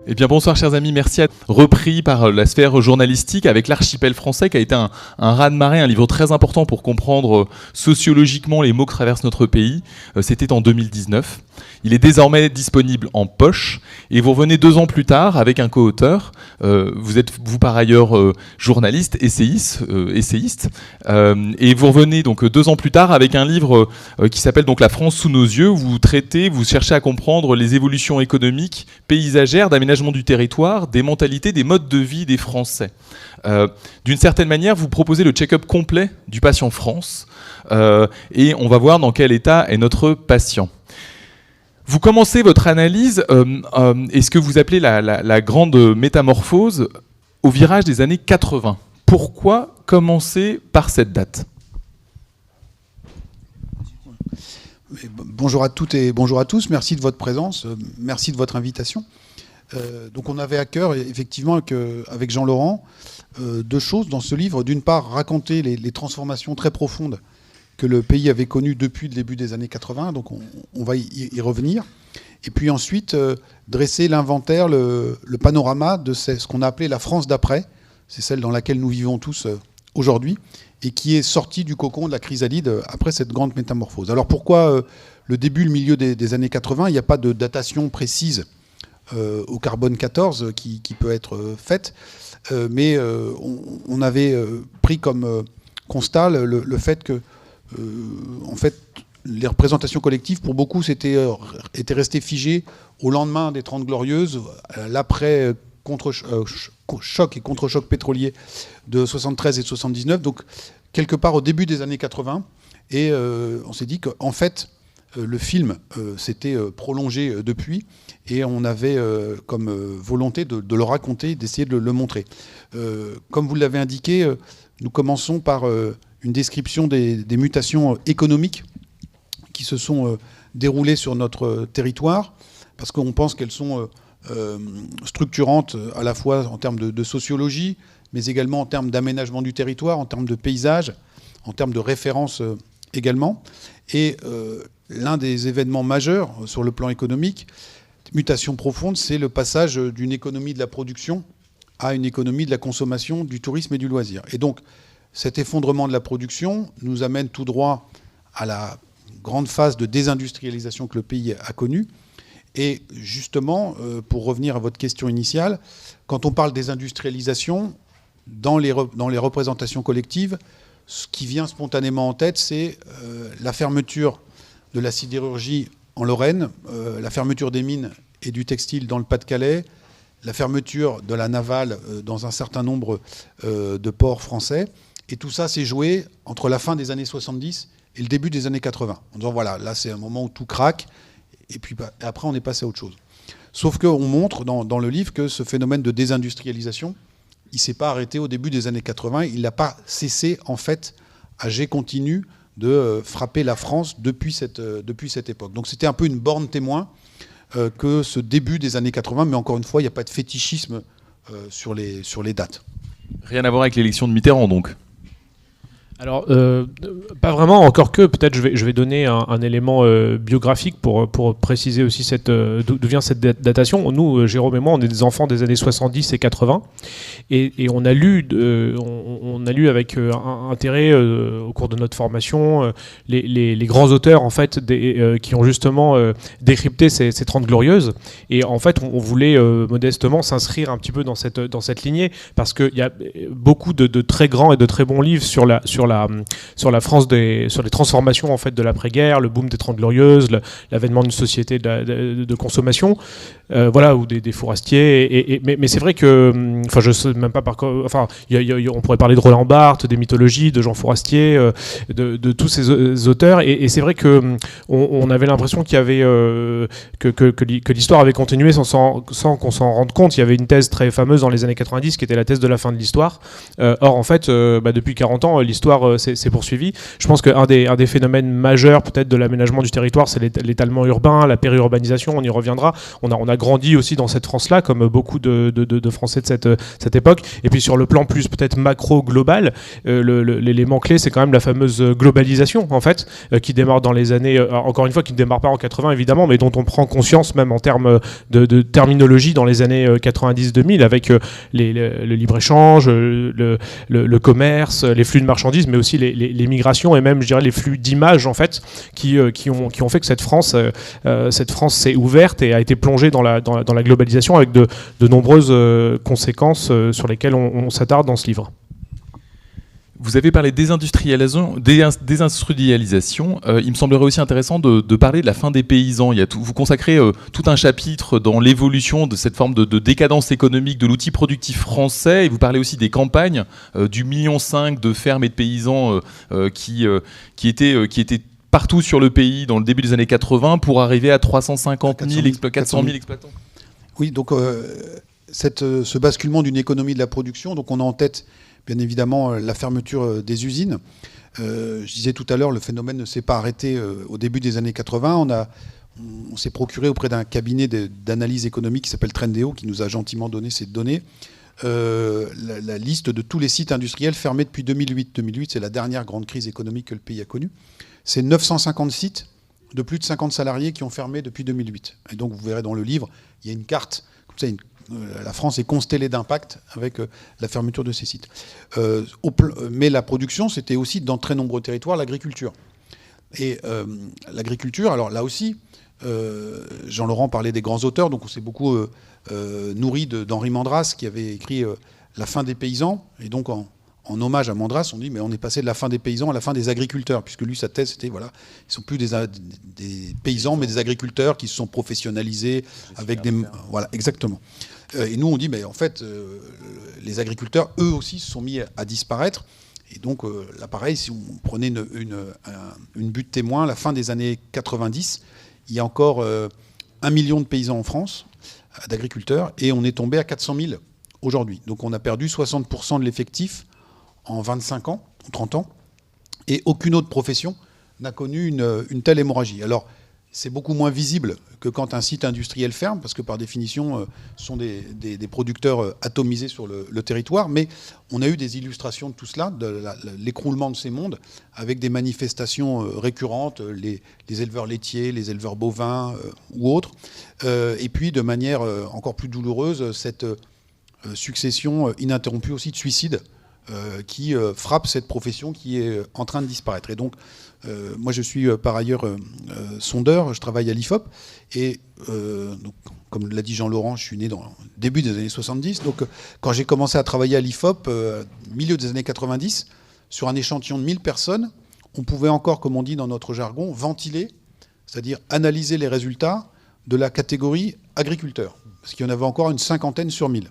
Eh bien bonsoir chers amis, merci à repris par la sphère journalistique avec l'Archipel français qui a été un raz-de-marée, un livre très important pour comprendre sociologiquement les maux que traverse notre pays. C'était en 2019. Il est désormais disponible en poche et vous revenez 2 ans plus tard avec un co-auteur. Vous êtes vous par ailleurs journaliste, essayiste et vous revenez donc 2 ans plus tard avec un livre qui s'appelle donc La France sous nos yeux où vous cherchez à comprendre les évolutions économiques, paysagères, d'aménagement du territoire, des mentalités, des modes de vie des Français. D'une certaine manière, vous proposez le check-up complet du patient France et on va voir dans quel état est notre patient. Vous commencez votre analyse et ce que vous appelez la grande métamorphose au virage des années 80. Pourquoi commencer par cette date ? Bonjour à toutes et bonjour à tous, merci de votre présence, merci de votre invitation. Donc on avait à cœur, effectivement, avec Jean-Laurent, 2 choses dans ce livre. D'une part, raconter les transformations très profondes que le pays avait connues depuis le début des années 80, donc on va y revenir. Et puis ensuite, dresser l'inventaire, le panorama de ce qu'on a appelé la France d'après, c'est celle dans laquelle nous vivons tous aujourd'hui, et qui est sortie du cocon de la chrysalide après cette grande métamorphose. Alors pourquoi le début, le milieu des années 80 ? Il n'y a pas de datation précise au carbone 14 qui peut être faite, mais on avait pris comme constat le fait que en fait, les représentations collectives, pour beaucoup, étaient restées figées au lendemain des 30 Glorieuses, l'après choc et contre-choc pétrolier de 73 et de 79, donc quelque part au début des années 80, et on s'est dit qu'en fait, le film s'était prolongé depuis, et on avait comme volonté de le raconter, d'essayer de le montrer. Comme vous l'avez indiqué, nous commençons par une description des mutations économiques qui se sont déroulées sur notre territoire, parce qu'on pense qu'elles sont structurantes à la fois en termes de sociologie, mais également en termes d'aménagement du territoire, en termes de paysage, en termes de référence également. Et l'un des événements majeurs sur le plan économique, mutation profonde, c'est le passage d'une économie de la production à une économie de la consommation, du tourisme et du loisir. Et donc, cet effondrement de la production nous amène tout droit à la grande phase de désindustrialisation que le pays a connue. Et justement, pour revenir à votre question initiale, quand on parle désindustrialisation, dans les représentations collectives, ce qui vient spontanément en tête, c'est la fermeture de la sidérurgie en Lorraine, la fermeture des mines et du textile dans le Pas-de-Calais, la fermeture de la navale dans un certain nombre de ports français. Et tout ça s'est joué entre la fin des années 70 et le début des années 80. En disant, voilà, là c'est un moment où tout craque, et puis après on est passé à autre chose. Sauf qu'on montre dans le livre que ce phénomène de désindustrialisation, il ne s'est pas arrêté au début des années 80, il n'a pas cessé en fait à jet continu de frapper la France depuis cette époque. Donc c'était un peu une borne témoin que ce début des années 80, mais encore une fois, il n'y a pas de fétichisme sur les dates. Rien à voir avec l'élection de Mitterrand donc ? Alors, pas vraiment, encore que peut-être je vais donner un élément biographique pour préciser aussi d'où vient cette datation. Nous, Jérôme et moi, on est des enfants des années 70 et 80, et on a lu avec intérêt au cours de notre formation les grands auteurs en fait qui ont justement décrypté ces 30 glorieuses, et en fait on voulait modestement s'inscrire un petit peu dans cette lignée, parce qu'il y a beaucoup de très grands et de très bons livres sur la France sur les transformations en fait de l'après-guerre, le boom des 30 glorieuses, l'avènement d'une société de consommation, voilà, ou des forestiers. Mais c'est vrai que, enfin, je sais même pas par quoi. Enfin, on pourrait parler de Roland Barthes, des mythologies, de Jean Fourastier, de tous ces auteurs. Et c'est vrai que on avait l'impression qu'il y avait que l'histoire avait continué sans qu'on s'en rende compte. Il y avait une thèse très fameuse dans les années 90 qui était la thèse de la fin de l'histoire. Or, en fait, depuis 40 ans, l'histoire territoire s'est poursuivi. Je pense qu'un des phénomènes majeurs peut-être de l'aménagement du territoire, c'est l'étalement urbain, la périurbanisation, on y reviendra. On a grandi aussi dans cette France-là, comme beaucoup de Français de cette époque. Et puis sur le plan plus peut-être macro-global, l'élément clé, c'est quand même la fameuse globalisation, en fait, qui démarre dans les années, encore une fois, qui ne démarre pas en 80 évidemment, mais dont on prend conscience même en termes de terminologie dans les années 90-2000, avec le libre-échange, le commerce, les flux de marchandises, mais aussi les migrations et même, je dirais, les flux d'images, en fait, qui ont fait que cette France s'est ouverte et a été plongée dans la globalisation avec de nombreuses conséquences sur lesquelles on s'attarde dans ce livre. Vous avez parlé de désindustrialisation. Il me semblerait aussi intéressant de parler de la fin des paysans. Vous consacrez tout un chapitre dans l'évolution de cette forme de décadence économique de l'outil productif français. Et vous parlez aussi des campagnes, du 1,5 million de fermes et de paysans qui étaient partout sur le pays dans le début des années 80 pour arriver à 350 000, 400 000 exploitants. Oui, donc ce basculement d'une économie de la production, donc on a en tête bien évidemment la fermeture des usines. Je disais tout à l'heure, le phénomène ne s'est pas arrêté au début des années 80. On s'est procuré auprès d'un cabinet d'analyse économique qui s'appelle Trendéo, qui nous a gentiment donné ces données, la liste de tous les sites industriels fermés depuis 2008. 2008, c'est la dernière grande crise économique que le pays a connue. C'est 950 sites de plus de 50 salariés qui ont fermé depuis 2008. Et donc, vous verrez dans le livre, il y a une carte, comme ça, la France est constellée d'impact avec la fermeture de ces sites. Mais la production, c'était aussi dans très nombreux territoires l'agriculture. Et l'agriculture, alors là aussi, Jean-Laurent parlait des grands auteurs, donc on s'est beaucoup nourri d'Henri Mandras qui avait écrit La fin des paysans. Et donc en hommage à Mandras, on dit mais on est passé de la fin des paysans à la fin des agriculteurs, puisque lui sa thèse c'était voilà, ils sont plus des paysans mais des agriculteurs qui se sont professionnalisés avec des voilà exactement. Et nous on dit mais en fait les agriculteurs eux aussi se sont mis à disparaître. Et donc là pareil, si on prenait une butte témoin, la fin des années 90, il y a encore 1 million de paysans en France, d'agriculteurs, et on est tombé à 400 000 aujourd'hui. Donc on a perdu 60% de l'effectif en 25 ans, 30 ans, et aucune autre profession n'a connu une telle hémorragie. Alors, c'est beaucoup moins visible que quand un site industriel ferme, parce que par définition, ce sont des producteurs atomisés sur le territoire, mais on a eu des illustrations de tout cela, de l'écroulement de ces mondes, avec des manifestations récurrentes, les éleveurs laitiers, les éleveurs bovins ou autres, et puis de manière encore plus douloureuse, cette succession ininterrompue aussi de suicides, qui frappe cette profession qui est en train de disparaître. Et donc, moi je suis par ailleurs sondeur, je travaille à l'IFOP, et donc, comme l'a dit Jean-Laurent, je suis né dans le début des années 70, donc quand j'ai commencé à travailler à l'IFOP, milieu des années 90, sur un échantillon de 1000 personnes, on pouvait encore, comme on dit dans notre jargon, ventiler, c'est-à-dire analyser les résultats de la catégorie agriculteur, parce qu'il y en avait encore une 50aine sur 1000.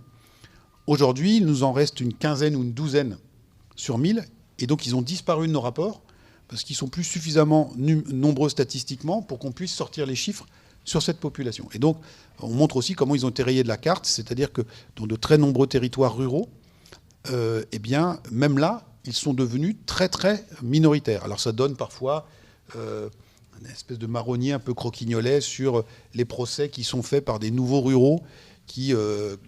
Aujourd'hui, il nous en reste une quinzaine ou une douzaine sur 1000, et donc ils ont disparu de nos rapports, parce qu'ils sont plus suffisamment nombreux statistiquement pour qu'on puisse sortir les chiffres sur cette population. Et donc, on montre aussi comment ils ont été rayés de la carte, c'est-à-dire que dans de très nombreux territoires ruraux, eh bien, même là, ils sont devenus très, très minoritaires. Alors ça donne parfois une espèce de marronnier un peu croquignolet sur les procès qui sont faits par des nouveaux ruraux qui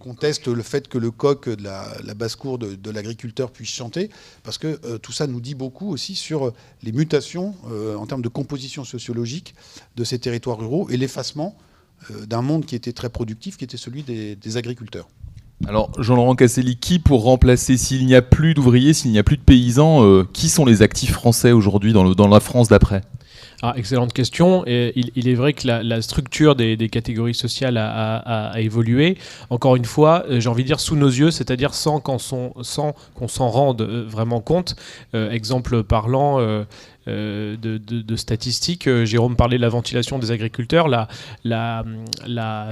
contestent le fait que le coq de la basse-cour de l'agriculteur puisse chanter, parce que tout ça nous dit beaucoup aussi sur les mutations en termes de composition sociologique de ces territoires ruraux et l'effacement d'un monde qui était très productif, qui était celui des agriculteurs. Alors, Jean-Laurent Casselli, qui pour remplacer, s'il n'y a plus d'ouvriers, s'il n'y a plus de paysans, qui sont les actifs français aujourd'hui dans la France d'après ? Excellente question. Et il est vrai que la structure des catégories sociales a évolué. Encore une fois, j'ai envie de dire sous nos yeux, c'est-à-dire sans qu'on s'en rende vraiment compte. Exemple parlant de statistiques, Jérôme parlait de la ventilation des agriculteurs. La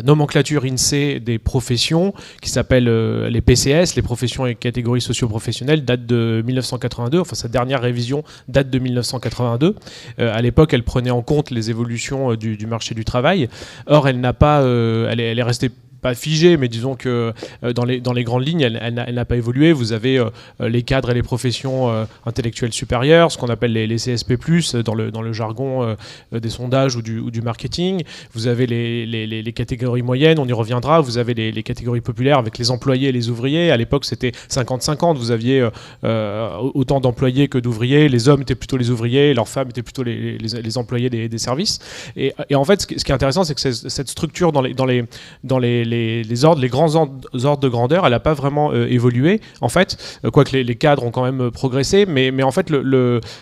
nomenclature INSEE des professions, qui s'appelle les PCS, les professions et catégories socio-professionnelles, date de 1982. Enfin, sa dernière révision date de 1982. À l'époque, elle prenait en compte les évolutions du marché du travail. Or, elle n'a pas, elle est restée pas figée, mais disons que dans les grandes lignes, elle n'a pas évolué. Vous avez les cadres et les professions intellectuelles supérieures, ce qu'on appelle les CSP+, dans le jargon des sondages ou du marketing. Vous avez les catégories moyennes, on y reviendra. Vous avez les catégories populaires avec les employés et les ouvriers. À l'époque, c'était 50-50. Vous aviez autant d'employés que d'ouvriers. Les hommes étaient plutôt les ouvriers, et leurs femmes étaient plutôt les employés des services. Et en fait, ce qui est intéressant, c'est que cette structure dans les grands ordres de grandeur, elle n'a pas vraiment évolué. En fait, quoique les cadres ont quand même progressé, mais en fait,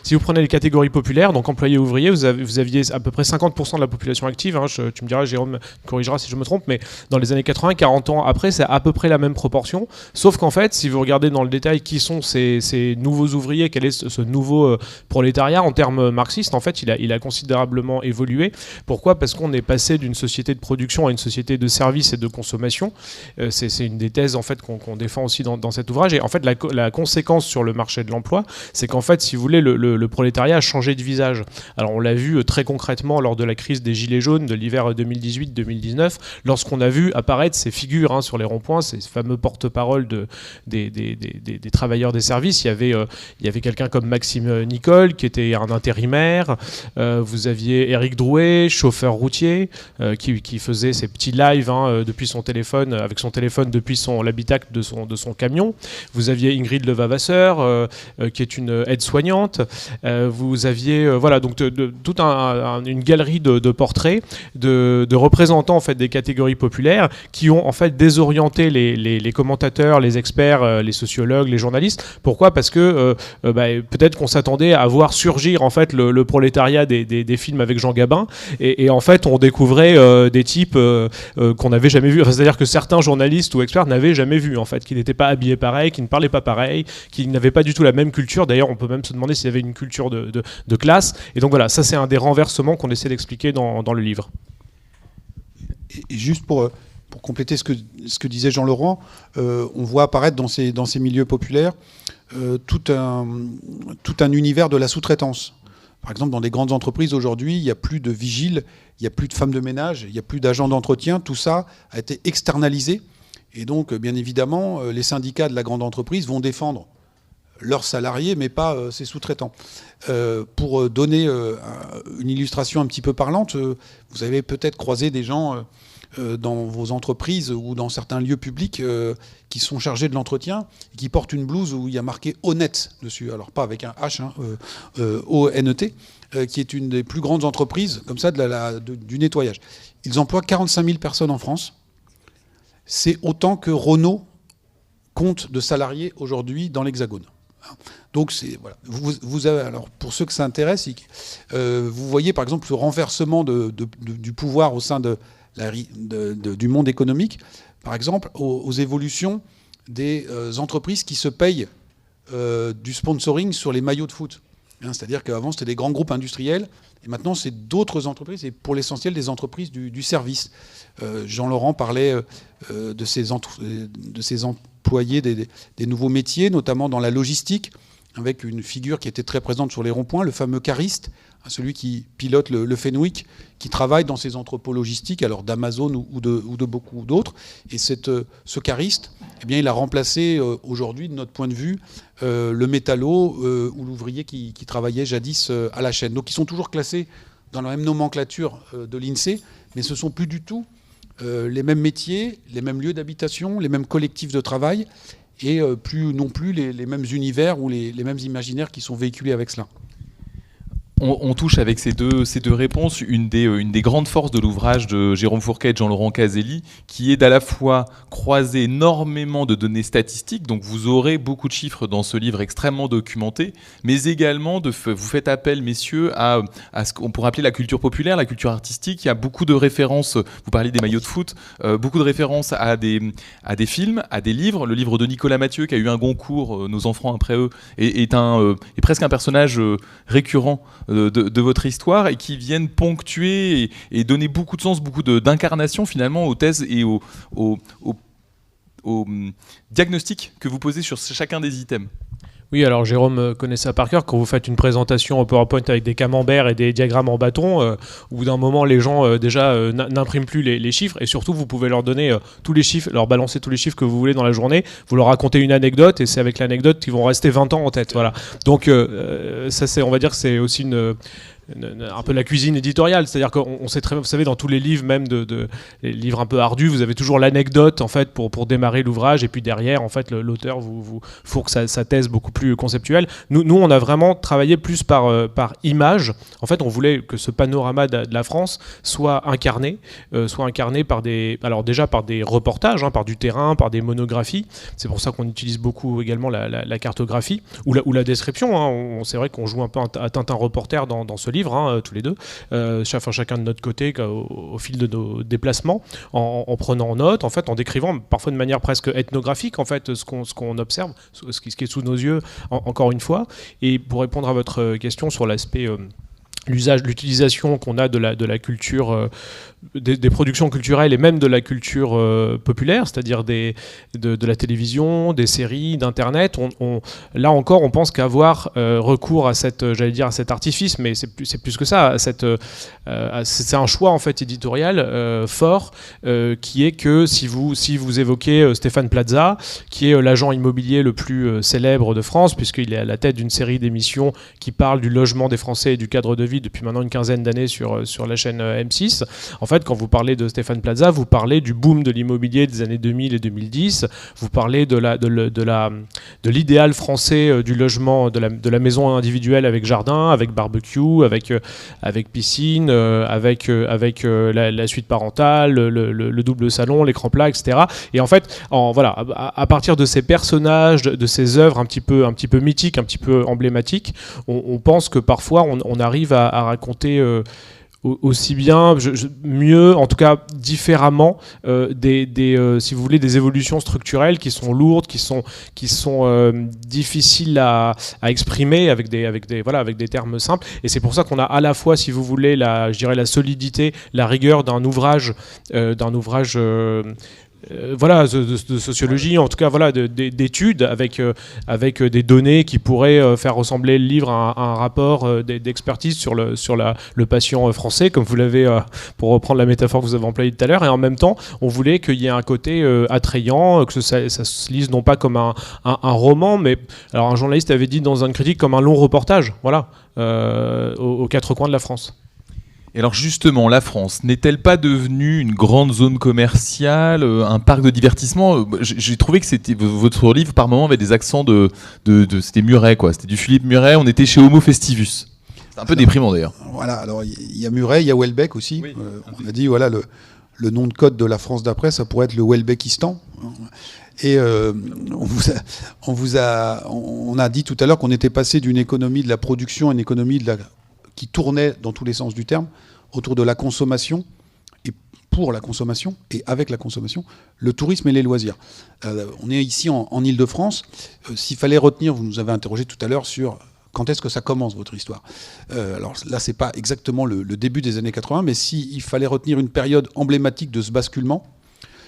si vous prenez les catégories populaires, donc employés ouvriers, vous aviez à peu près 50% de la population active. Hein, tu me diras, Jérôme me corrigera si je me trompe, mais dans les années 80, 40 ans après, c'est à peu près la même proportion. Sauf qu'en fait, si vous regardez dans le détail qui sont ces nouveaux ouvriers, quel est ce nouveau prolétariat en termes marxistes, en fait, il a considérablement évolué. Pourquoi ? Parce qu'on est passé d'une société de production à une société de services et de consommation. C'est une des thèses en fait qu'on défend aussi dans cet ouvrage. Et en fait, la conséquence sur le marché de l'emploi, c'est qu'en fait, si vous voulez, le prolétariat a changé de visage. Alors, on l'a vu très concrètement lors de la crise des Gilets jaunes de l'hiver 2018-2019, lorsqu'on a vu apparaître ces figures sur les ronds-points, ces fameux porte-parole des travailleurs des services. Il y avait quelqu'un comme Maxime Nicole, qui était un intérimaire. Vous aviez Éric Drouet, chauffeur routier, qui faisait ses petits lives depuis son téléphone, avec son téléphone depuis l'habitacle de son camion. Vous aviez Ingrid Levavasseur, qui est une aide-soignante. Vous aviez donc toute une galerie de portraits de représentants en fait des catégories populaires qui ont en fait désorienté les commentateurs, les experts, les sociologues, les journalistes. Pourquoi ? Parce que peut-être qu'on s'attendait à voir surgir en fait le prolétariat des films avec Jean Gabin, et en fait on découvrait des types qu'on n'avait jamais vus. Enfin, c'est-à-dire que certains journalistes ou experts n'avaient jamais vu en fait, qui n'étaient pas habillés pareil, qui ne parlaient pas pareil, qui n'avaient pas du tout la même culture. D'ailleurs, on peut même se demander s'il y avait une culture de classe. Et donc voilà, ça c'est un des renversements qu'on essaie d'expliquer dans le livre. Et juste pour compléter ce que disait Jean-Laurent, on voit apparaître dans ces milieux populaires tout un univers de la sous-traitance. Par exemple, dans des grandes entreprises aujourd'hui, il n'y a plus de vigiles, il n'y a plus de femmes de ménage, il n'y a plus d'agents d'entretien. Tout ça a été externalisé. Et donc, bien évidemment, les syndicats de la grande entreprise vont défendre leurs salariés, mais pas ses sous-traitants. Pour donner une illustration un petit peu parlante, vous avez peut-être croisé des gens dans vos entreprises ou dans certains lieux publics qui sont chargés de l'entretien et qui portent une blouse où il y a marqué « honnête » dessus. Alors pas avec un H, O-N-E-T, qui est une des plus grandes entreprises comme ça du nettoyage. Ils emploient 45 000 personnes en France. C'est autant que Renault compte de salariés aujourd'hui dans l'Hexagone. Donc voilà. Vous avez, alors pour ceux que ça intéresse, vous voyez par exemple le renversement du pouvoir au sein du monde économique, par exemple aux évolutions des entreprises qui se payent du sponsoring sur les maillots de foot. C'est-à-dire qu'avant c'était des grands groupes industriels, et maintenant c'est d'autres entreprises, et pour l'essentiel des entreprises du service. Jean-Laurent parlait de ces employés des nouveaux métiers, notamment dans la logistique, avec une figure qui était très présente sur les ronds-points, le fameux cariste, celui qui pilote le Fenwick, qui travaille dans ces entrepôts logistiques, alors d'Amazon ou de beaucoup d'autres. Et ce cariste, eh bien, il a remplacé aujourd'hui, de notre point de vue, le métallo ou l'ouvrier qui travaillait jadis à la chaîne. Donc ils sont toujours classés dans la même nomenclature de l'INSEE, mais ce ne sont plus du tout les mêmes métiers, les mêmes lieux d'habitation, les mêmes collectifs de travail, et non plus les mêmes univers ou les mêmes imaginaires qui sont véhiculés avec cela. On touche avec ces deux réponses une des grandes forces de l'ouvrage de Jérôme Fourquet et de Jean-Laurent Caselli, qui est d'à la fois croiser énormément de données statistiques, donc vous aurez beaucoup de chiffres dans ce livre extrêmement documenté, mais également vous faites appel, messieurs, à ce qu'on pourrait appeler la culture populaire, la culture artistique. Il y a beaucoup de références, vous parliez des maillots de foot, beaucoup de références à des films, à des livres. Le livre de Nicolas Mathieu, qui a eu un Goncourt, Nos enfants après eux, est presque un personnage récurrent de votre histoire, et qui viennent ponctuer et donner beaucoup de sens, beaucoup d'incarnation finalement aux thèses et aux diagnostics que vous posez sur chacun des items. Oui, alors Jérôme connaît ça par cœur. Quand vous faites une présentation au PowerPoint avec des camemberts et des diagrammes en bâton, au bout d'un moment, les gens n'impriment plus les chiffres, et surtout, vous pouvez leur donner tous les chiffres, leur balancer tous les chiffres que vous voulez dans la journée. Vous leur racontez une anecdote, et c'est avec l'anecdote qu'ils vont rester 20 ans en tête. Voilà. Donc, ça, on va dire que c'est aussi un peu la cuisine éditoriale, c'est-à-dire qu'on sait très bien, vous savez, dans tous les livres, même les livres un peu ardus, vous avez toujours l'anecdote en fait pour démarrer l'ouvrage, et puis derrière en fait l'auteur vous fourgue sa thèse beaucoup plus conceptuelle. Nous on a vraiment travaillé plus par image. En fait, on voulait que ce panorama de la France soit incarné par des reportages, par du terrain, par des monographies. C'est pour ça qu'on utilise beaucoup également la cartographie ou la description. C'est vrai qu'on joue un peu à Tintin reporter dans ce livre. Tous les deux, chacun de notre côté au fil de nos déplacements, en prenant note, en fait, en décrivant parfois de manière presque ethnographique en fait ce qu'on observe, ce qui est sous nos yeux, encore une fois. Et pour répondre à votre question sur l'aspect l'utilisation qu'on a de la culture, des productions culturelles et même de la culture populaire, c'est-à-dire de la télévision, des séries, d'internet. Là encore, on pense qu'avoir recours à cet artifice, mais c'est plus que ça. C'est un choix en fait éditorial fort, qui est que si vous évoquez Stéphane Plaza, qui est l'agent immobilier le plus célèbre de France, puisqu'il est à la tête d'une série d'émissions qui parlent du logement des Français et du cadre de vie depuis maintenant une quinzaine d'années sur la chaîne M6. En fait, quand vous parlez de Stéphane Plaza, vous parlez du boom de l'immobilier des années 2000 et 2010. Vous parlez de l'idéal français du logement, de la maison individuelle avec jardin, avec barbecue, avec piscine, avec la suite parentale, le double salon, l'écran plat, etc. Et en fait, à partir de ces personnages, de ces œuvres un petit peu mythiques, un petit peu emblématiques, on pense que parfois on arrive à raconter aussi bien, mieux, en tout cas différemment, si vous voulez, des évolutions structurelles qui sont lourdes, qui sont difficiles à exprimer avec des termes simples. Et c'est pour ça qu'on a à la fois, si vous voulez, la solidité, la rigueur d'un ouvrage de sociologie, en tout cas d'études avec des données qui pourraient faire ressembler le livre à un rapport d'expertise sur le patient français, comme vous l'avez, pour reprendre la métaphore que vous avez employée tout à l'heure. Et en même temps, on voulait qu'il y ait un côté attrayant, que ça se lise non pas comme un roman, mais alors un journaliste avait dit dans une critique comme un long reportage, aux quatre coins de la France. Et alors justement, la France n'est-elle pas devenue une grande zone commerciale, un parc de divertissement ? J'ai trouvé que votre livre par moments avait des accents c'était Muret, quoi. C'était du Philippe Muret. On était chez Homo Festivus. C'est un peu déprimant d'ailleurs. Voilà. Alors il y a Muret, il y a Houellebecq aussi. Oui. On a dit le nom de code de la France d'après, ça pourrait être le Houellebecquistan. Et on a dit tout à l'heure qu'on était passé d'une économie de la production à une économie qui tournait dans tous les sens du terme, autour de la consommation, et pour la consommation, et avec la consommation, le tourisme et les loisirs. On est ici en Île-de-France. S'il fallait retenir, vous nous avez interrogé tout à l'heure sur quand est-ce que ça commence, votre histoire. Alors là, c'est pas exactement le début des années 80, mais s'il fallait retenir une période emblématique de ce basculement,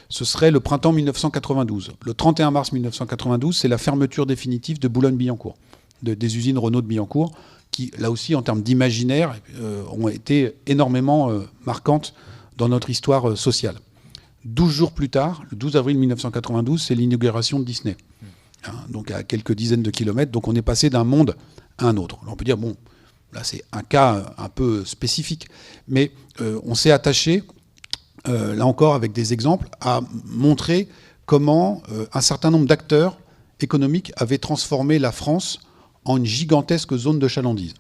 ce serait le printemps 1992. Le 31 mars 1992, c'est la fermeture définitive de Boulogne-Billancourt, des usines Renault de Billancourt, qui, là aussi, en termes d'imaginaire, ont été énormément marquantes dans notre histoire sociale. 12 jours plus tard, le 12 avril 1992, c'est l'inauguration de Disney. Donc à quelques dizaines de kilomètres. Donc on est passé d'un monde à un autre. Alors on peut dire, bon, là c'est un cas un peu spécifique. Mais on s'est attaché, là encore avec des exemples, à montrer comment un certain nombre d'acteurs économiques avaient transformé la France en une gigantesque zone de chalandise.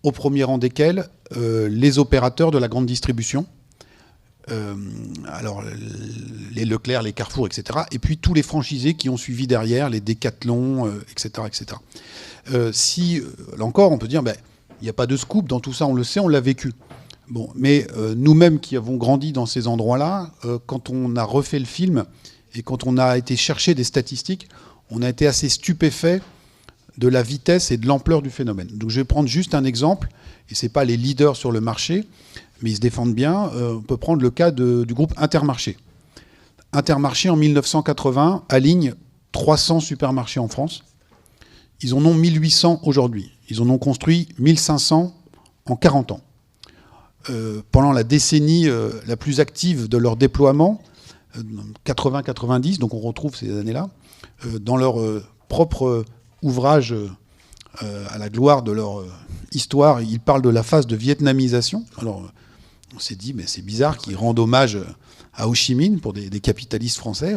Au premier rang desquels, les opérateurs de la grande distribution, alors les Leclerc, les Carrefour, etc. Et puis tous les franchisés qui ont suivi derrière, les Décathlon, etc. etc. Là encore, on peut dire, il n'y a pas de scoop dans tout ça, on le sait, on l'a vécu. Bon, mais nous-mêmes qui avons grandi dans ces endroits-là, quand on a refait le film et quand on a été chercher des statistiques, on a été assez stupéfait de la vitesse et de l'ampleur du phénomène. Donc je vais prendre juste un exemple, et ce n'est pas les leaders sur le marché, mais ils se défendent bien. On peut prendre le cas du groupe Intermarché. Intermarché, en 1980, aligne 300 supermarchés en France. Ils en ont 1800 aujourd'hui. Ils en ont construit 1500 en 40 ans. Pendant la décennie la plus active de leur déploiement, 80-90, donc on retrouve ces années-là, dans leur propre ouvrage à la gloire de leur histoire, ils parlent de la phase de vietnamisation. Alors, on s'est dit, mais c'est bizarre qu'ils rendent hommage à Ho Chi Minh pour des capitalistes français.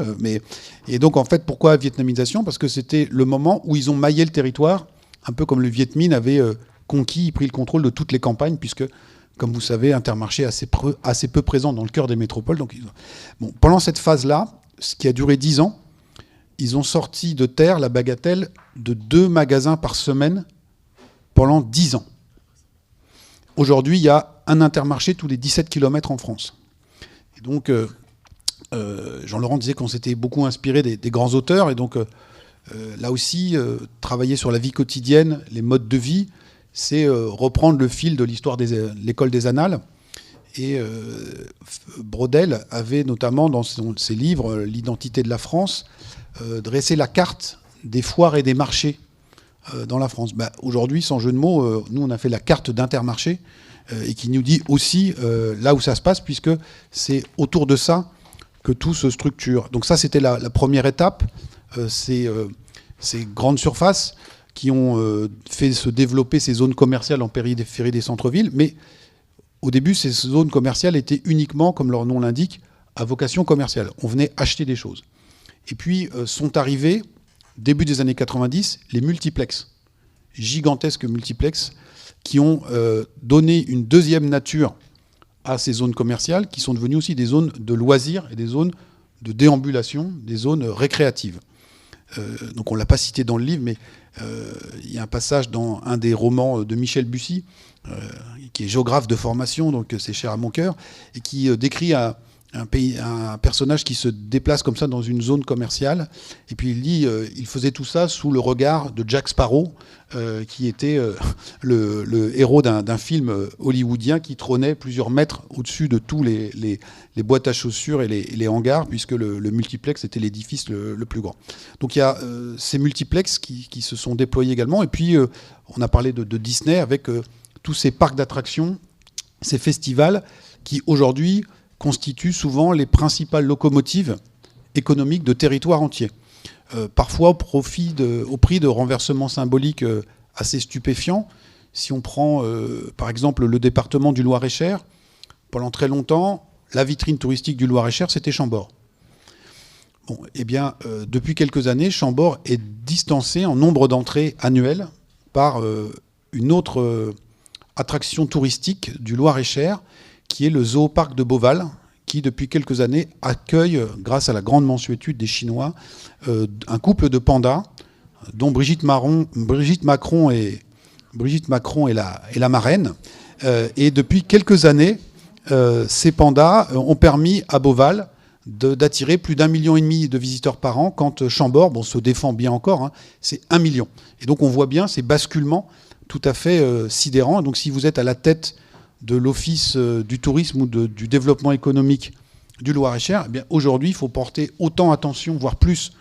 Et donc, en fait, pourquoi vietnamisation? Parce que c'était le moment où ils ont maillé le territoire, un peu comme le Viet Minh avait conquis, pris le contrôle de toutes les campagnes, puisque, comme vous savez, Intermarché assez peu présent dans le cœur des métropoles. Donc, pendant cette phase-là, ce qui a duré 10 ans, ils ont sorti de terre la bagatelle de 2 magasins par semaine pendant 10 ans. Aujourd'hui, il y a un Intermarché tous les 17 km en France. Et donc, Jean-Laurent disait qu'on s'était beaucoup inspiré des grands auteurs. Et donc, là aussi, travailler sur la vie quotidienne, les modes de vie, c'est reprendre le fil de l'histoire de l'école des Annales. Et Braudel avait notamment, dans ses livres, L'identité de la France, dressé la carte des foires et des marchés dans la France. Aujourd'hui, sans jeu de mots, nous, on a fait la carte d'Intermarché et qui nous dit aussi là où ça se passe, puisque c'est autour de ça que tout se structure. Donc ça, c'était la première étape. Ces grandes surfaces qui ont fait se développer ces zones commerciales en périphérie des centres-villes. Mais au début, ces zones commerciales étaient uniquement, comme leur nom l'indique, à vocation commerciale. On venait acheter des choses. Et puis sont arrivés, début des années 90, les multiplexes, gigantesques multiplexes, qui ont donné une deuxième nature à ces zones commerciales, qui sont devenues aussi des zones de loisirs et des zones de déambulation, des zones récréatives. Donc on ne l'a pas cité dans le livre, mais il y a un passage dans un des romans de Michel Bussy, qui est géographe de formation, donc c'est cher à mon cœur, et qui décrit un personnage qui se déplace comme ça dans une zone commerciale. Et puis il dit il faisait tout ça sous le regard de Jack Sparrow, qui était le héros d'un film hollywoodien qui trônait plusieurs mètres au-dessus de tous les boîtes à chaussures et les hangars, puisque le multiplex était l'édifice le plus grand. Donc il y a ces multiplex qui se sont déployés également. Et puis on a parlé de Disney avec tous ces parcs d'attractions, ces festivals qui aujourd'hui constituent souvent les principales locomotives économiques de territoires entiers. Parfois au prix de renversements symboliques assez stupéfiants. Si on prend par exemple le département du Loir-et-Cher, pendant très longtemps, la vitrine touristique du Loir-et-Cher, c'était Chambord. Bon, eh bien, depuis quelques années, Chambord est distancé en nombre d'entrées annuelles par une autre attraction touristique du Loir-et-Cher, qui est le Zooparc de Beauval, qui depuis quelques années accueille, grâce à la grande mansuétude des Chinois, un couple de pandas, dont Brigitte Macron est la marraine. Et depuis quelques années, ces pandas ont permis à Beauval d'attirer plus d'1,5 million de visiteurs par an, quand Chambord, se défend bien encore, c'est 1 million. Et donc on voit bien ces basculements tout à fait sidérants. Donc si vous êtes à la tête de l'Office du tourisme ou du développement économique du Loir-et-Cher, eh bien aujourd'hui, il faut porter autant attention, voire plus,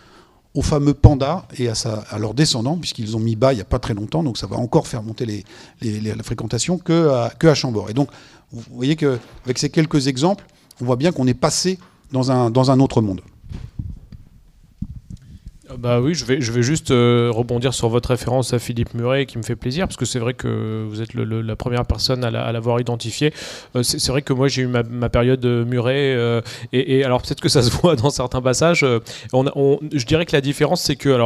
aux fameux pandas et à leurs descendants, puisqu'ils ont mis bas il n'y a pas très longtemps, donc ça va encore faire monter la fréquentation que à Chambord. Et donc, vous voyez qu'avec ces quelques exemples, on voit bien qu'on est passé dans un autre monde. Bah oui, je vais juste rebondir sur votre référence à Philippe Muret, qui me fait plaisir, parce que c'est vrai que vous êtes la première personne à l'avoir identifié. C'est vrai que moi j'ai eu ma période Muret, et alors peut-être que ça se voit dans certains passages. Je dirais que la différence, c'est que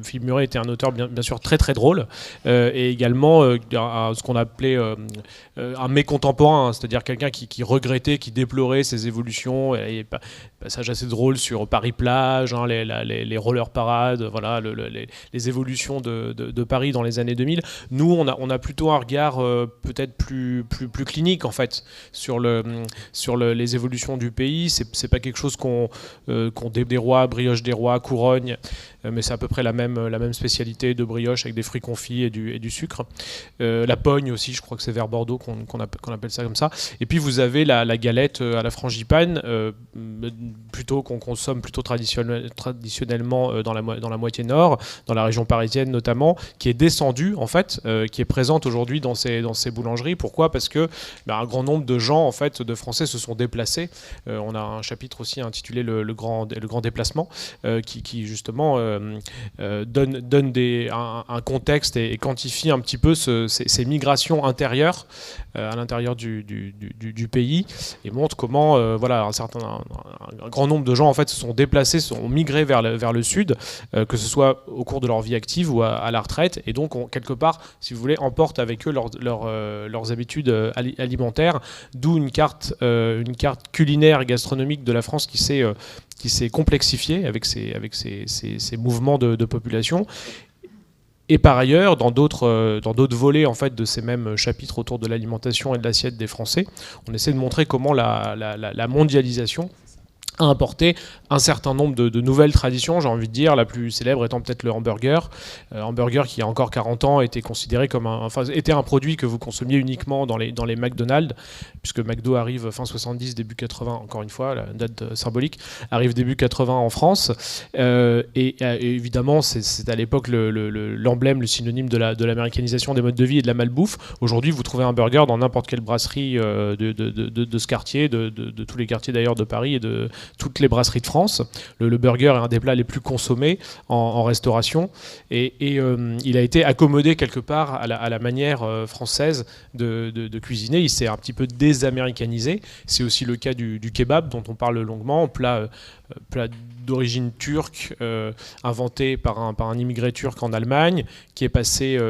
Philippe Muret était un auteur bien sûr très très drôle, et également ce qu'on appelait un mécontemporain, c'est-à-dire quelqu'un qui regrettait, qui déplorait ses évolutions. Il y a un passage assez drôle sur Paris-Plage, les rollers parades, voilà, les évolutions de Paris dans les années 2000. Nous, on a plutôt un regard peut-être plus clinique en fait sur les évolutions du pays. C'est pas quelque chose qu'on des rois, brioche des rois, couronne, mais c'est à peu près la même spécialité de brioche avec des fruits confits et du sucre. La pogne aussi, je crois que c'est vers Bordeaux qu'on appelle ça comme ça. Et puis vous avez la galette à la frangipane, plutôt qu'on consomme plutôt traditionnellement dans la moitié nord, dans la région parisienne notamment, qui est descendue en fait, qui est présente aujourd'hui dans ces boulangeries. Pourquoi ? Parce que un grand nombre de gens, en fait, de Français se sont déplacés. On a un chapitre aussi intitulé le grand déplacement, qui justement donne un contexte et quantifie un petit peu ces migrations intérieures à l'intérieur du pays, et montre comment un grand nombre de gens en fait se sont déplacés, ont migré vers le sud, que ce soit au cours de leur vie active ou à la retraite, et donc quelque part, si vous voulez, emportent avec eux leurs habitudes alimentaires, d'où une carte culinaire et gastronomique de la France qui s'est complexifiée avec ces mouvements de population. Et par ailleurs, dans d'autres volets en fait, de ces mêmes chapitres autour de l'alimentation et de l'assiette des Français, on essaie de montrer comment la mondialisation a importé un certain nombre de nouvelles traditions, j'ai envie de dire, la plus célèbre étant peut-être le hamburger. Hamburger qui, il y a encore 40 ans, était considéré comme était un produit que vous consommiez uniquement dans les McDonald's, puisque McDo arrive fin 70, début 80, encore une fois, la date symbolique, arrive début 80 en France. Et évidemment, c'est à l'époque l'emblème, le synonyme de l'américanisation des modes de vie et de la malbouffe. Aujourd'hui, vous trouvez un burger dans n'importe quelle brasserie de ce quartier, de tous les quartiers d'ailleurs de Paris et de toutes les brasseries de France. Le burger est un des plats les plus consommés en restauration, et il a été accommodé quelque part à la manière française de cuisiner. Il s'est un petit peu désaméricanisé. C'est aussi le cas du kebab dont on parle longuement, plat d'origine turque, inventé par un immigré turc en Allemagne, qui est passé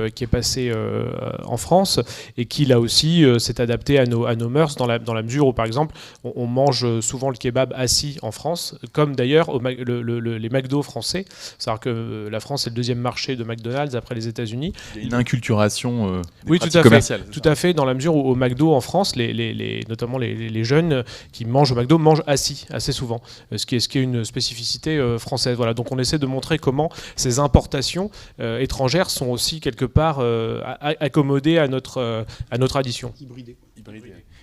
en France, et qui là aussi s'est adapté à nos mœurs dans la mesure où, par exemple, on mange souvent le kebab assis en France, comme d'ailleurs les McDo français. C'est-à-dire que la France est le deuxième marché de McDonald's après les États-Unis. Il y a une inculturation oui, commerciale. Tout à fait, dans la mesure où au McDo en France, notamment les jeunes qui mangent au McDo mangent assis assez souvent, ce qui est une spécificité française. Voilà. Donc on essaie de montrer comment ces importations étrangères sont aussi quelque part accommodées à notre tradition. Hybridé.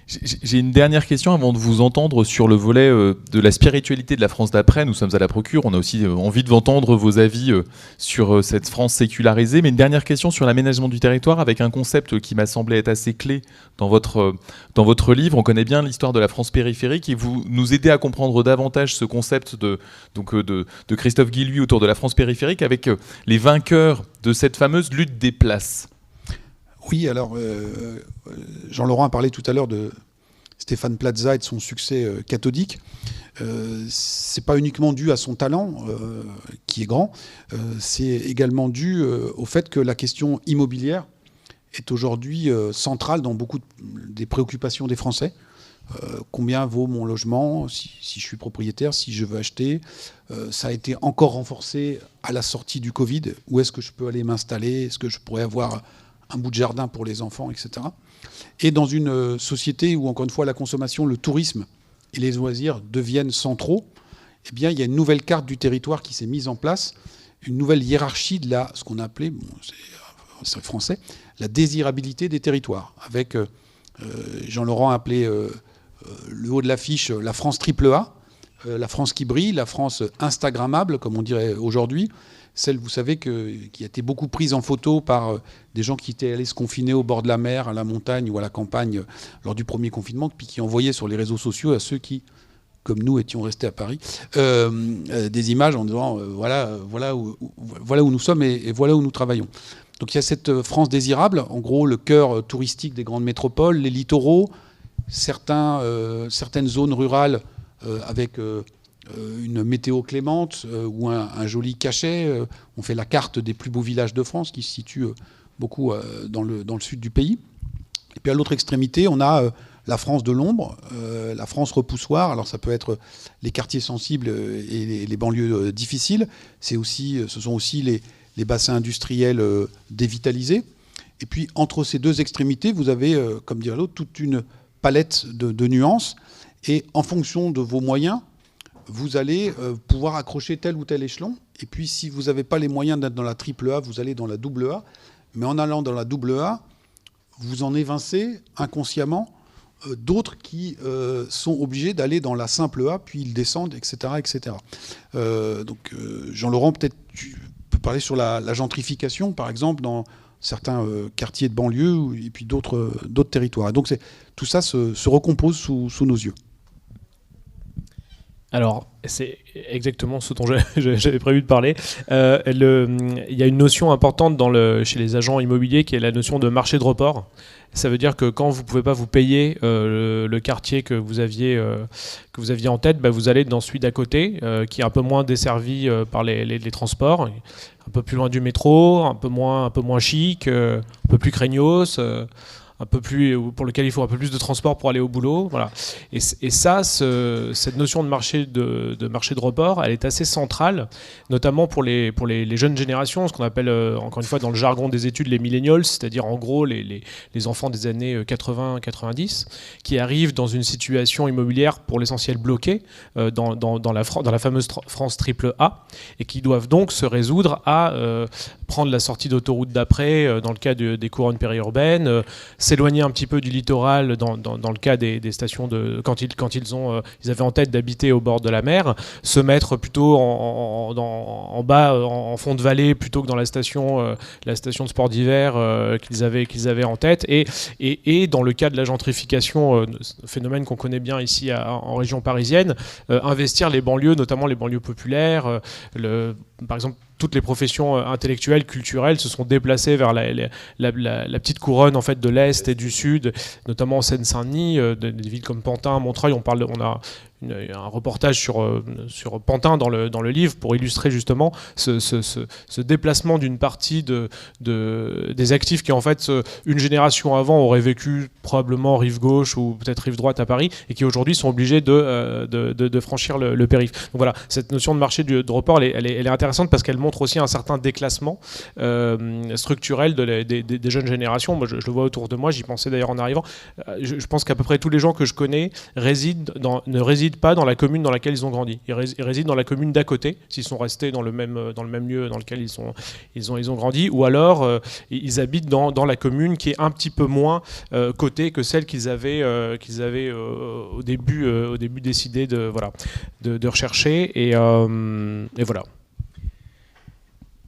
J'ai une dernière question avant de vous entendre sur le volet de la spiritualité de la France d'après. Nous sommes à la Procure, on a aussi envie de vous entendre vos avis sur cette France sécularisée. Mais une dernière question sur l'aménagement du territoire avec un concept qui m'a semblé être assez clé dans votre livre. On connaît bien l'histoire de la France périphérique et vous nous aidez à comprendre davantage ce concept de Christophe Guilluy autour de la France périphérique avec les vainqueurs de cette fameuse lutte des places. Oui, alors Jean-Laurent a parlé tout à l'heure de Stéphane Plaza et de son succès cathodique. C'est pas uniquement dû à son talent, qui est grand, c'est également dû au fait que la question immobilière est aujourd'hui centrale dans beaucoup des préoccupations des Français. Combien vaut mon logement si je suis propriétaire, si je veux acheter. Ça a été encore renforcé à la sortie du Covid. Où est-ce que je peux aller m'installer ? Est-ce que je pourrais avoir un bout de jardin pour les enfants, etc. Et dans une société où, encore une fois, la consommation, le tourisme et les loisirs deviennent centraux, eh bien, il y a une nouvelle carte du territoire qui s'est mise en place, une nouvelle hiérarchie de ce qu'on a appelé, c'est français, la désirabilité des territoires, avec, Jean-Laurent a appelé le haut de l'affiche la France AAA, la France qui brille, la France instagrammable, comme on dirait aujourd'hui, celle, vous savez, qui a été beaucoup prise en photo par des gens qui étaient allés se confiner au bord de la mer, à la montagne ou à la campagne lors du premier confinement, puis qui envoyaient sur les réseaux sociaux à ceux qui, comme nous, étions restés à Paris, des images en disant voilà où nous sommes et voilà où nous travaillons. Donc il y a cette France désirable, en gros le cœur touristique des grandes métropoles, les littoraux, certaines zones rurales avec une météo clémente ou un joli cachet. On fait la carte des plus beaux villages de France qui se situent beaucoup dans le sud du pays. Et puis à l'autre extrémité, on a la France de l'ombre, la France repoussoir. Alors ça peut être les quartiers sensibles et les banlieues difficiles. Ce sont aussi les bassins industriels dévitalisés. Et puis entre ces deux extrémités, vous avez, comme dirait l'autre, toute une palette de nuances. Et en fonction de vos moyens, vous allez pouvoir accrocher tel ou tel échelon. Et puis, si vous n'avez pas les moyens d'être dans la AAA, vous allez dans la AA. Mais en allant dans la AA, vous en évincez inconsciemment d'autres qui sont obligés d'aller dans la simple A, puis ils descendent, etc. etc. Donc Jean-Laurent, peut-être tu peux parler sur la gentrification, par exemple, dans certains quartiers de banlieue et puis d'autres territoires. Et donc tout ça se recompose sous nos yeux. Alors, c'est exactement ce dont j'avais prévu de parler. Il y a une notion importante chez les agents immobiliers qui est la notion de marché de report. Ça veut dire que quand vous ne pouvez pas vous payer le quartier que vous aviez en tête, vous allez dans celui d'à côté, qui est un peu moins desservi par les transports, un peu plus loin du métro, un peu moins chic, un peu plus craignos. Un peu plus, pour lequel il faut un peu plus de transport pour aller au boulot, voilà. Et ça, cette notion de marché de report, elle est assez centrale, notamment pour les jeunes générations, ce qu'on appelle encore une fois dans le jargon des études les millennials, c'est-à-dire en gros les enfants des années 80-90, qui arrivent dans une situation immobilière pour l'essentiel bloquée dans la fameuse France triple A, et qui doivent donc se résoudre à prendre la sortie d'autoroute d'après dans le cas des couronnes périurbaines, s'éloigner un petit peu du littoral dans le cas des stations quand ils avaient en tête d'habiter au bord de la mer, se mettre plutôt en bas, en fond de vallée, plutôt que dans la station de sport d'hiver qu'ils avaient en tête. Et dans le cas de la gentrification, phénomène qu'on connaît bien ici en région parisienne, investir les banlieues, notamment les banlieues populaires, par exemple, toutes les professions intellectuelles, culturelles se sont déplacées vers la petite couronne en fait de l'Est et du Sud, notamment en Seine-Saint-Denis, des villes comme Pantin, Montreuil. On a un reportage sur Pantin dans le livre pour illustrer justement ce déplacement d'une partie des actifs qui en fait une génération avant auraient vécu probablement rive gauche ou peut-être rive droite à Paris et qui aujourd'hui sont obligés de franchir le périph'. Donc voilà, cette notion de marché de report elle est intéressante parce qu'elle montre aussi un certain déclassement structurel des jeunes générations. Moi je le vois autour de moi, j'y pensais d'ailleurs en arrivant. Je pense qu'à peu près tous les gens que je connais ne résident pas dans la commune dans laquelle ils ont grandi. Ils résident dans la commune d'à côté, s'ils sont restés dans le même lieu dans lequel ils ont grandi, ou alors ils habitent dans la commune qui est un petit peu moins cotée que celle qu'ils avaient au début décidé de rechercher. Et voilà.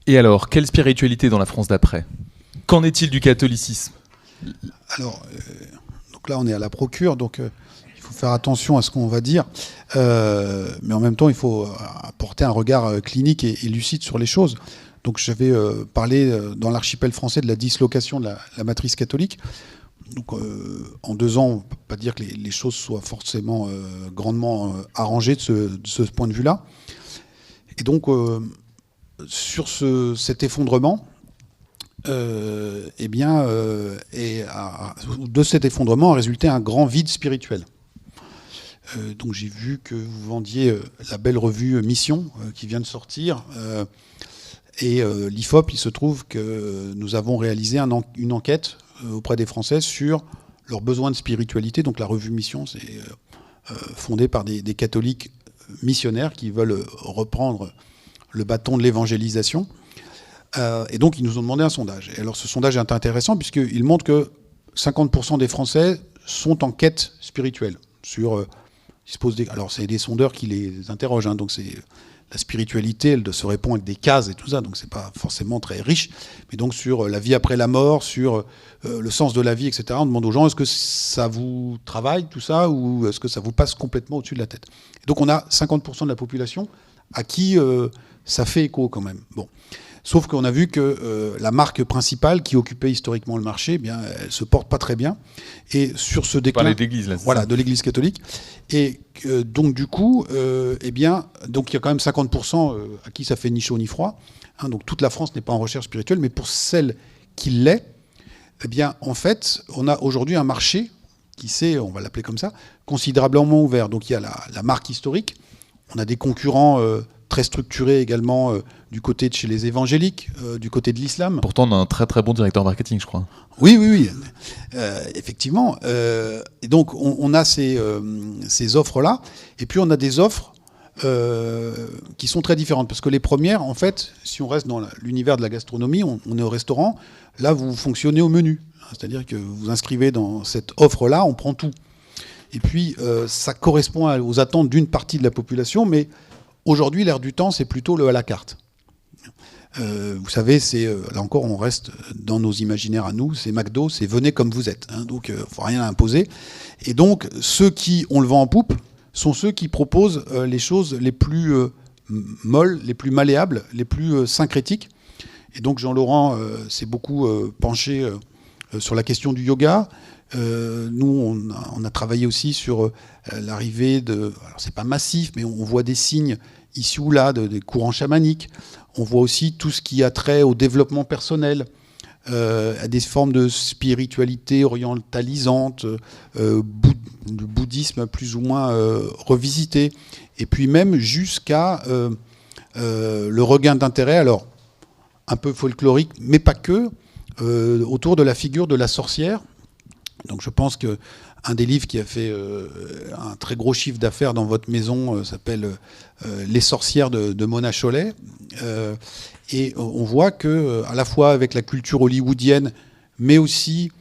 Et alors, quelle spiritualité dans la France d'après ? Qu'en est-il du catholicisme ? Alors, donc là on est à la procure, donc il faut faire attention à ce qu'on va dire, mais en même temps il faut apporter un regard clinique et lucide sur les choses. Donc je vais parler dans l'archipel français de la dislocation de la matrice catholique. Donc en 2 ans, on ne peut pas dire que les choses soient forcément grandement arrangées de ce point de vue-là. Et donc sur cet effondrement, de cet effondrement a résulté un grand vide spirituel. Donc j'ai vu que vous vendiez la belle revue Mission qui vient de sortir. Et l'IFOP, il se trouve que nous avons réalisé une enquête auprès des Français sur leurs besoins de spiritualité. Donc la revue Mission, c'est fondée par des catholiques missionnaires qui veulent reprendre le bâton de l'évangélisation. Et donc ils nous ont demandé un sondage. Et alors ce sondage est intéressant puisqu'il montre que 50% des Français sont en quête spirituelle. Alors c'est des sondeurs qui les interrogent, hein, donc c'est la spiritualité, elle se répond avec des cases et tout ça, donc c'est pas forcément très riche. Mais donc sur la vie après la mort, sur le sens de la vie, etc. On demande aux gens est-ce que ça vous travaille tout ça ou est-ce que ça vous passe complètement au-dessus de la tête. Et donc on a 50% de la population à qui ça fait écho quand même. Bon. Sauf qu'on a vu que la marque principale qui occupait historiquement le marché, eh bien, elle se porte pas très bien. Et sur ce déclin, d'église, là, voilà, de l'Église catholique. Et donc du coup, donc il y a quand même 50% à qui ça fait ni chaud ni froid. Hein, donc toute la France n'est pas en recherche spirituelle, mais pour celle qui l'est, eh bien, en fait, on a aujourd'hui un marché qui s'est, on va l'appeler comme ça, considérablement ouvert. Donc il y a la marque historique. On a des concurrents très structurés également du côté de chez les évangéliques, du côté de l'islam. Pourtant, on a un très très bon directeur marketing, je crois. Oui. Effectivement. Et donc, on a ces offres-là. Et puis, on a des offres qui sont très différentes. Parce que les premières, en fait, si on reste dans l'univers de la gastronomie, on est au restaurant. Là, vous fonctionnez au menu. C'est-à-dire que vous inscrivez dans cette offre-là, on prend tout. Et puis, ça correspond aux attentes d'une partie de la population, mais aujourd'hui, l'air du temps, c'est plutôt le à la carte. Vous savez, là encore, on reste dans nos imaginaires à nous, c'est McDo, c'est venez comme vous êtes. Hein, donc, faut rien imposer. Et donc, ceux qui ont le vent en poupe sont ceux qui proposent les choses les plus molles, les plus malléables, les plus syncrétiques. Et donc, Jean-Laurent s'est beaucoup penché sur la question du yoga. Nous, on a travaillé aussi sur l'arrivée de... Alors, c'est pas massif, mais on voit des signes ici ou là des courants chamaniques. On voit aussi tout ce qui a trait au développement personnel, à des formes de spiritualité orientalisante, de bouddhisme plus ou moins revisité, et puis même jusqu'à le regain d'intérêt, alors un peu folklorique, mais pas que, autour de la figure de la sorcière. Donc je pense qu'un des livres qui a fait un très gros chiffre d'affaires dans votre maison s'appelle Les sorcières de Mona Chollet. Et on voit que, à la fois avec la culture hollywoodienne, mais aussi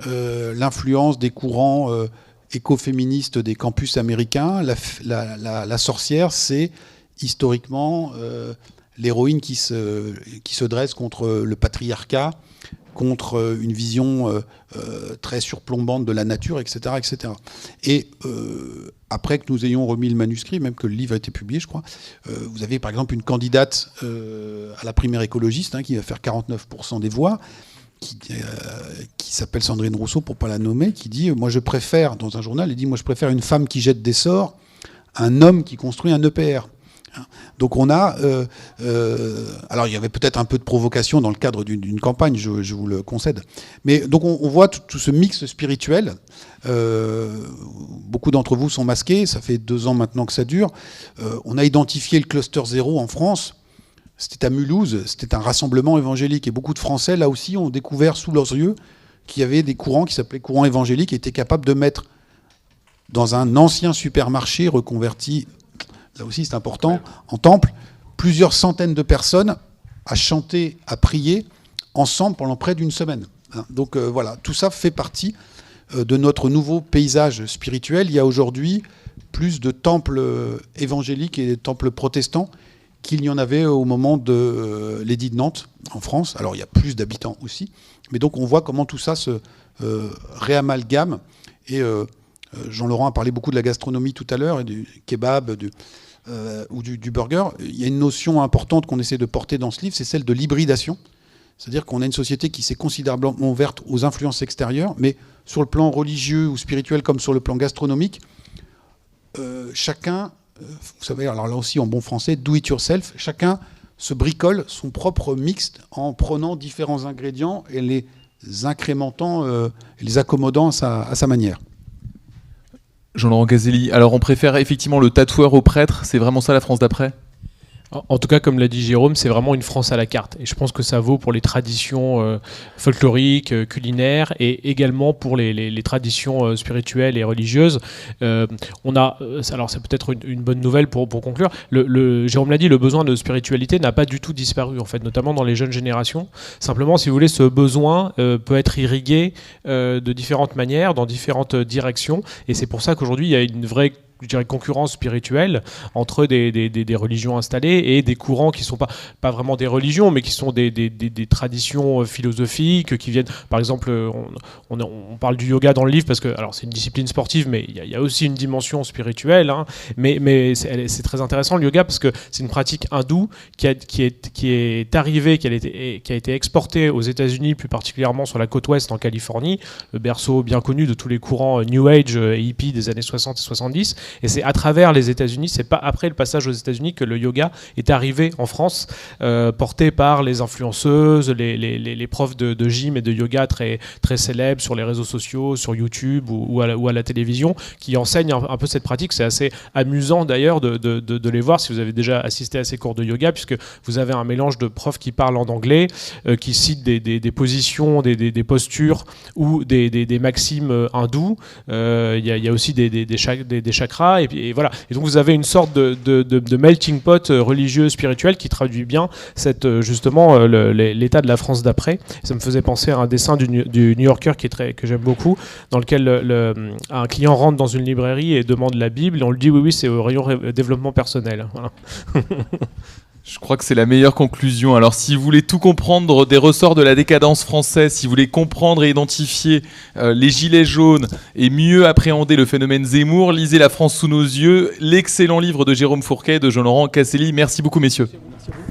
l'influence des courants écoféministes des campus américains, la sorcière, c'est historiquement l'héroïne qui se dresse contre le patriarcat, contre une vision très surplombante de la nature, etc. etc. Et après que nous ayons remis le manuscrit, même que le livre a été publié, je crois, vous avez par exemple une candidate à la primaire écologiste, hein, qui va faire 49% des voix, qui s'appelle Sandrine Rousseau, pour ne pas la nommer, qui dit, moi je préfère, dans un journal, elle dit, moi je préfère une femme qui jette des sorts à un homme qui construit un EPR. Donc on a... alors il y avait peut-être un peu de provocation dans le cadre d'une campagne, je vous le concède. Mais donc on voit tout ce mix spirituel. Beaucoup d'entre vous sont masqués, ça fait 2 ans maintenant que ça dure. On a identifié le cluster 0 en France. C'était à Mulhouse, c'était un rassemblement évangélique. Et beaucoup de Français, là aussi, ont découvert sous leurs yeux qu'il y avait des courants qui s'appelaient courants évangéliques, qui étaient capables de mettre dans un ancien supermarché reconverti... Là aussi, c'est important, en temple, plusieurs centaines de personnes à chanter, à prier, ensemble pendant près d'une semaine. Donc voilà, tout ça fait partie de notre nouveau paysage spirituel. Il y a aujourd'hui plus de temples évangéliques et de temples protestants qu'il y en avait au moment de l'édit de Nantes, en France. Alors il y a plus d'habitants aussi. Mais donc on voit comment tout ça se réamalgame. Et Jean-Laurent a parlé beaucoup de la gastronomie tout à l'heure, et du kebab, ou du burger. Il y a une notion importante qu'on essaie de porter dans ce livre, c'est celle de l'hybridation. C'est-à-dire qu'on a une société qui s'est considérablement ouverte aux influences extérieures, mais sur le plan religieux ou spirituel comme sur le plan gastronomique, chacun, vous savez, alors là aussi en bon français, do it yourself, chacun se bricole son propre mixte en prenant différents ingrédients et les incrémentant, les accommodant à sa manière. Jean-Laurent Gazelli, alors on préfère effectivement le tatoueur au prêtre, c'est vraiment ça la France d'après ? En tout cas, comme l'a dit Jérôme, c'est vraiment une France à la carte. Et je pense que ça vaut pour les traditions folkloriques, culinaires, et également pour les traditions spirituelles et religieuses. On a, alors c'est peut-être une bonne nouvelle pour conclure, Jérôme l'a dit, le besoin de spiritualité n'a pas du tout disparu, en fait, notamment dans les jeunes générations. Simplement, si vous voulez, ce besoin peut être irrigué de différentes manières, dans différentes directions. Et c'est pour ça qu'aujourd'hui, il y a une vraie, je dirais, concurrence spirituelle entre des religions installées et des courants qui ne sont pas vraiment des religions, mais qui sont des traditions philosophiques qui viennent, par exemple, on parle du yoga dans le livre parce que, alors c'est une discipline sportive, mais il y a aussi une dimension spirituelle, hein, mais c'est très intéressant le yoga parce que c'est une pratique hindoue qui est arrivée, qui a été exportée aux États-Unis, plus particulièrement sur la côte ouest en Californie, le berceau bien connu de tous les courants New Age et hippies des années 60 et 70. Et c'est à travers les États-Unis, c'est pas après le passage aux États-Unis que le yoga est arrivé en France, porté par les influenceuses, les profs de gym et de yoga très, très célèbres sur les réseaux sociaux, sur YouTube ou à la télévision, qui enseignent un peu cette pratique. C'est assez amusant d'ailleurs de les voir si vous avez déjà assisté à ces cours de yoga, puisque vous avez un mélange de profs qui parlent en anglais, qui citent des positions, des postures ou des maximes hindous. Il y a aussi des chakras chakras, et voilà. Et donc vous avez une sorte de melting pot religieux, spirituel, qui traduit bien justement l'état de la France d'après. Ça me faisait penser à un dessin du New Yorker que j'aime beaucoup, dans lequel un client rentre dans une librairie et demande la Bible, et on lui dit oui, c'est au rayon développement personnel. Voilà. Je crois que c'est la meilleure conclusion. Alors, si vous voulez tout comprendre des ressorts de la décadence française, si vous voulez comprendre et identifier les gilets jaunes et mieux appréhender le phénomène Zemmour, lisez La France sous nos yeux, l'excellent livre de Jérôme Fourquet et de Jean-Laurent Casselli. Merci beaucoup, messieurs. Merci beaucoup.